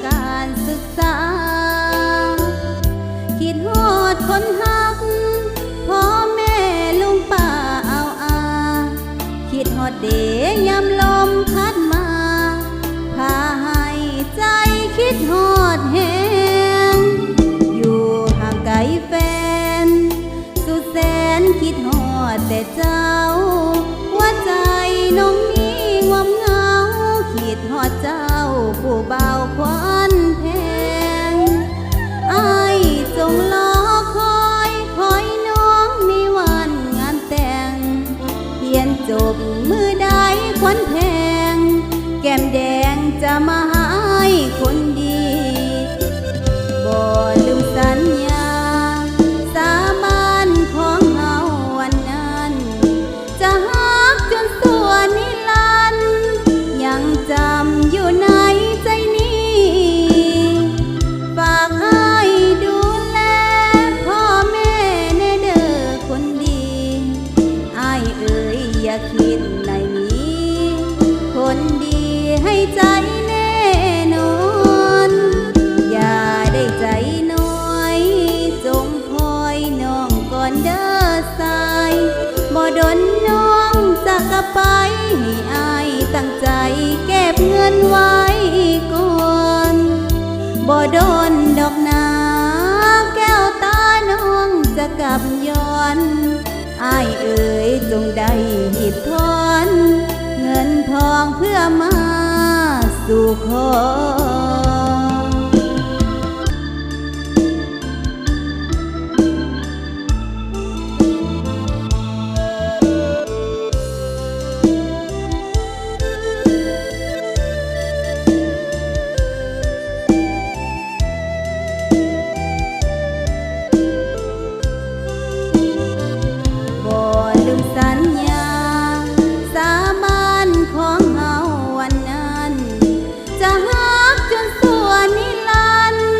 การศึกษาคิดฮอดคนฮักพ่อแม่ลุงป้าเอาอาคิดฮอดเดยามลมพัดมาพาให้ใจคิดฮอดแหงอยู่ห่างไกลแฟนสุดแสนคิดฮอดแต่เจ้าว่าใจน้องนี้งวมเหงาคิดฮอดเจ้าผู้เบาควันแพงอ้ายจงรอคอยน้องในวันงานแต่งเรียนจบมือใดควันแพงแก้มแดงจะมาหาคนดีบ่ลืมสัญญาสาบานของเฮาวันนั้นจะฮักจนสัวนิรันดร์ยังจำอยู่ในใจนี้ฝากให้ดูแลพ่อแม่แน่เด้อคนดีอ้ายเอ๋ยอย่าคิดในนี้คนดีให้ใจแน่นอนอย่าได้ใจน้อยจงคอยน้องก่อนเด้อสายบ่ดนน้องจากกลับไปให้อายตั้งใจเก็บเงินไว้ก่อนบ่โดนดอกนาแก้วตาน้องจะกลับย้อนอ้ายเอ๋ยจงได้หยิบทอนเงินทองเพื่อมาสู่ขอลืมสัญญาสาบานของเฮาวันนั้นจะฮักจนสัวนิรันดร์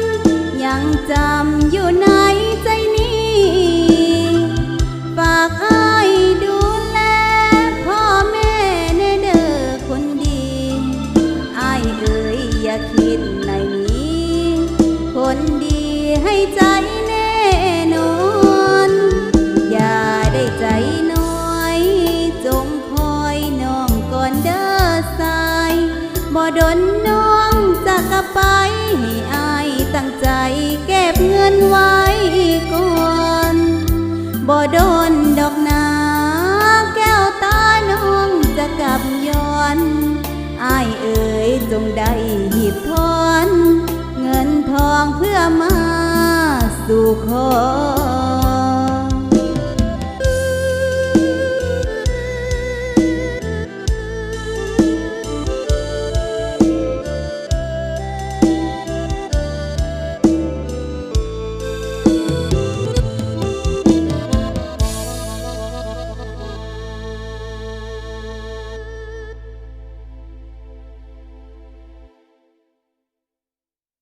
ยังจำอยู่ในใจนี้ฝากอ้ายดูแลพ่อแม่แน่เด้อคนดีอ้ายเอ๋ยอย่าคิดในนี้คนดีให้ใจแน่นอนอย่าได้ใจน้อยจงคอยน้องก่อนเด้อสายบ่ดนน้องจากกลับไปให้อายตั้งใจเก็บเงินไว้ก่อนบ่โดนดอกนาแก้วตาน้องจะกลับย้อนอ้ายเอ๋ยจงได้หยิบทอนเงินทองเพื่อมาสู่ขอ